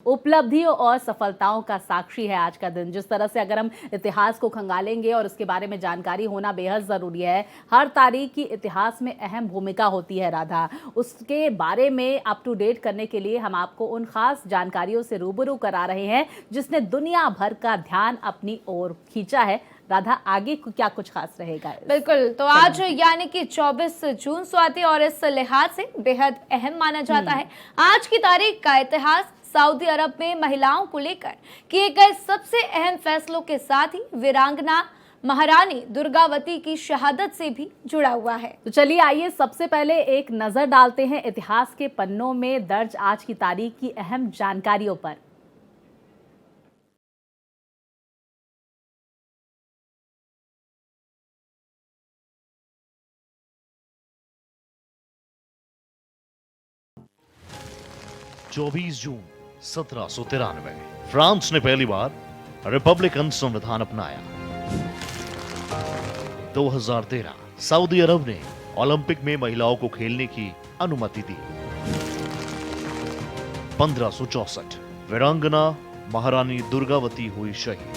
उपलब्धियों और सफलताओं का साक्षी है आज का दिन। जिस तरह से अगर हम इतिहास को खंगालेंगे और उसके बारे में जानकारी होना बेहद ज़रूरी है। हर तारीख की इतिहास में अहम भूमिका होती है राधा। उसके बारे में अप टू डेट करने के लिए हम आपको उन खास जानकारियों से रूबरू करा रहे हैं जिसने दुनिया भर का ध्यान अपनी ओर खींचा है। राधा, आगे क्या कुछ खास रहेगा? बिल्कुल, तो आज यानी कि 24 जून स्वाति और इस लिहाज से बेहद अहम माना जाता है। आज की तारीख का इतिहास सऊदी अरब में महिलाओं को लेकर किए गए सबसे अहम फैसलों के साथ ही वीरांगना महारानी दुर्गावती की शहादत से भी जुड़ा हुआ है। तो चलिए आइए सबसे पहले एक नजर डालते हैं इतिहास के पन्नों में दर्ज आज की तारीख की अहम जानकारियों पर। चौबीस जून 1793 फ्रांस ने पहली बार रिपब्लिकन संविधान अपनाया। 2013 सऊदी अरब ने ओलंपिक में महिलाओं को खेलने की अनुमति दी। 1564 वीरांगना महारानी दुर्गावती हुई शहीद।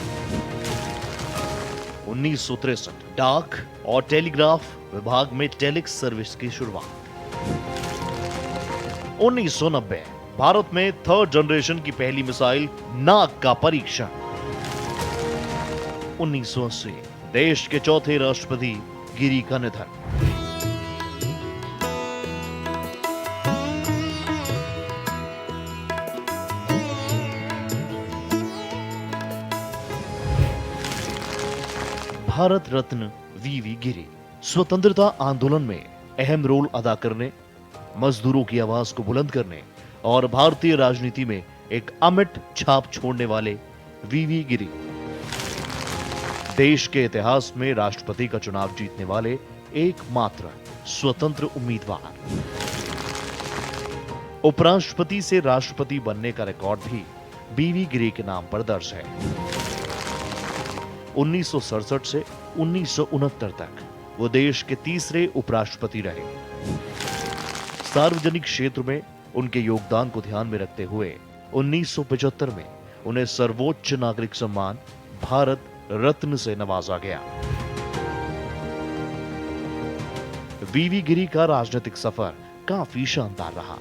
1963 डाक और टेलीग्राफ विभाग में टेलिक्स सर्विस की शुरुआत। 1990 भारत में थर्ड जनरेशन की पहली मिसाइल नाग का परीक्षण। 1980 देश के चौथे राष्ट्रपति गिरी का निधन। भारत रत्न वीवी गिरी स्वतंत्रता आंदोलन में अहम रोल अदा करने, मजदूरों की आवाज को बुलंद करने और भारतीय राजनीति में एक अमिट छाप छोड़ने वाले वीवी गिरी देश के इतिहास में राष्ट्रपति का चुनाव जीतने वाले एकमात्र स्वतंत्र उम्मीदवार। उपराष्ट्रपति से राष्ट्रपति बनने का रिकॉर्ड भी वीवी गिरी के नाम पर दर्ज है। 1967 से 1969 तक वो देश के तीसरे उपराष्ट्रपति रहे। सार्वजनिक क्षेत्र में उनके योगदान को ध्यान में रखते हुए 1975 में उन्हें सर्वोच्च नागरिक सम्मान भारत रत्न से नवाजा गया। वीवी गिरी का राजनीतिक सफर काफी शानदार रहा।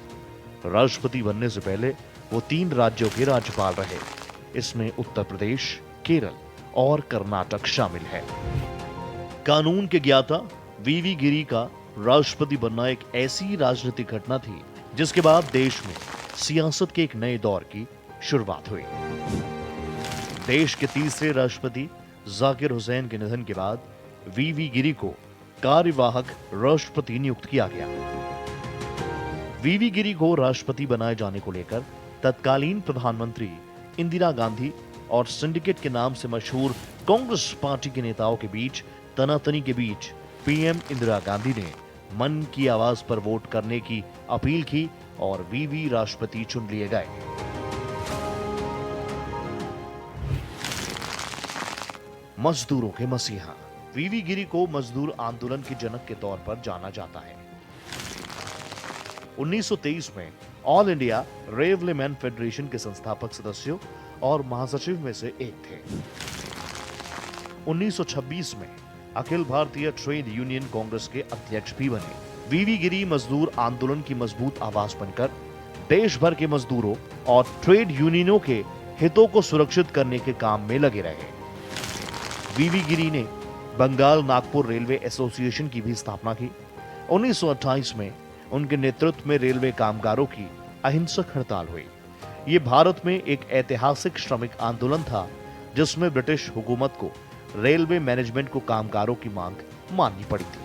राष्ट्रपति बनने से पहले वो 3 राज्यों के राज्यपाल रहे। इसमें उत्तर प्रदेश, केरल और कर्नाटक शामिल है। कानून के ज्ञाता वीवी गिरी का राष्ट्रपति बनना एक ऐसी राजनीतिक घटना थी जिसके बाद देश में सियासत के एक नए दौर की शुरुआत हुई। देश के तीसरे राष्ट्रपति जाकिर हुसैन के निधन के बाद वीवी गिरी को कार्यवाहक राष्ट्रपति नियुक्त किया गया। वीवी गिरी को राष्ट्रपति बनाए जाने को लेकर तत्कालीन प्रधानमंत्री इंदिरा गांधी और सिंडिकेट के नाम से मशहूर कांग्रेस पार्टी के नेताओं के बीच तनातनी के बीच पीएम इंदिरा गांधी ने मन की आवाज पर वोट करने की अपील की और वीवी राष्ट्रपति चुन लिए गए। मजदूरों के मसीहा वीवी गिरी को मजदूर आंदोलन के जनक के तौर पर जाना जाता है। 1923 में ऑल इंडिया रेवलेमैन फेडरेशन के संस्थापक सदस्यों और महासचिव में से एक थे। 1926 में अखिल भारतीय ट्रेड यूनियन कांग्रेस के अध्यक्ष भी बने। वीवी गिरी मजदूर आंदोलन की मजबूत आवाज बनकर देश भर के मजदूरों और ट्रेड यूनियनों के हितों को सुरक्षित करने के काम में लगे रहे। वीवी गिरी ने बंगाल नागपुर रेलवे एसोसिएशन की भी स्थापना की। 1928 में उनके नेतृत्व में रेलवे कामगारों की अहिंसक हड़ताल हुई। ये भारत में एक ऐतिहासिक श्रमिक आंदोलन था जिसमें ब्रिटिश हुकूमत को रेलवे मैनेजमेंट को कामगारों की मांग माननी पड़ी थी।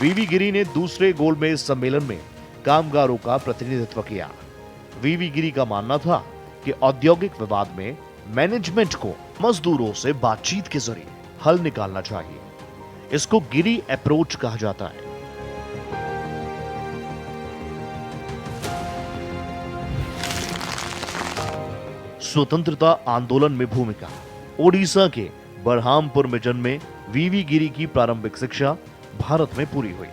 वीवी गिरी ने दूसरे गोलमेज सम्मेलन में कामगारों का प्रतिनिधित्व किया। वीवी गिरी का मानना था कि औद्योगिक विवाद में मैनेजमेंट को मजदूरों से बातचीत के जरिए हल निकालना चाहिए। इसको गिरी अप्रोच कहा जाता है। स्वतंत्रता आंदोलन में भूमिका ओडिशा के बरहामपुर में जन्मे वीवी गिरी की प्रारंभिक शिक्षा भारत में पूरी हुई।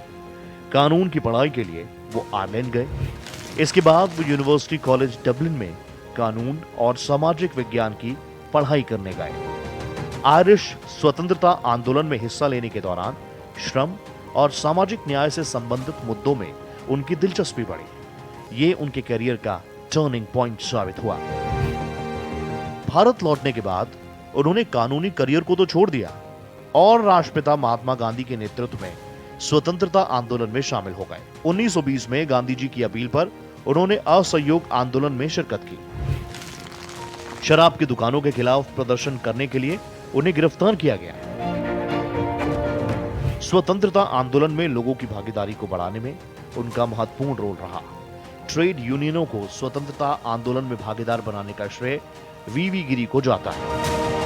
कानून की पढ़ाई के लिए वो आयरलैंड गए। इसके बाद वो यूनिवर्सिटी कॉलेज डबलिन में कानून और सामाजिक विज्ञान की पढ़ाई करने गए। आयरिश स्वतंत्रता आंदोलन में हिस्सा लेने के दौरान श्रम और सामाजिक न्याय से संबंधित मुद्दों में उनकी दिलचस्पी बढ़ी। ये उनके करियर का टर्निंग पॉइंट साबित हुआ। भारत लौटने के बाद उन्होंने कानूनी करियर को तो छोड़ दिया और राष्ट्रपिता महात्मा गांधी के नेतृत्व में स्वतंत्रता आंदोलन में शामिल हो गए। 1920 में गांधी जी की अपील पर उन्होंने असहयोग आंदोलन में शिरकत की। शराब की दुकानों के खिलाफ प्रदर्शन करने के लिए उन्हें गिरफ्तार किया गया। स्वतंत्रता आंदोलन में लोगों की भागीदारी को बढ़ाने में उनका महत्वपूर्ण रोल रहा। ट्रेड यूनियनों को स्वतंत्रता आंदोलन में भागीदार बनाने का श्रेय वीवी गिरी को जाता है।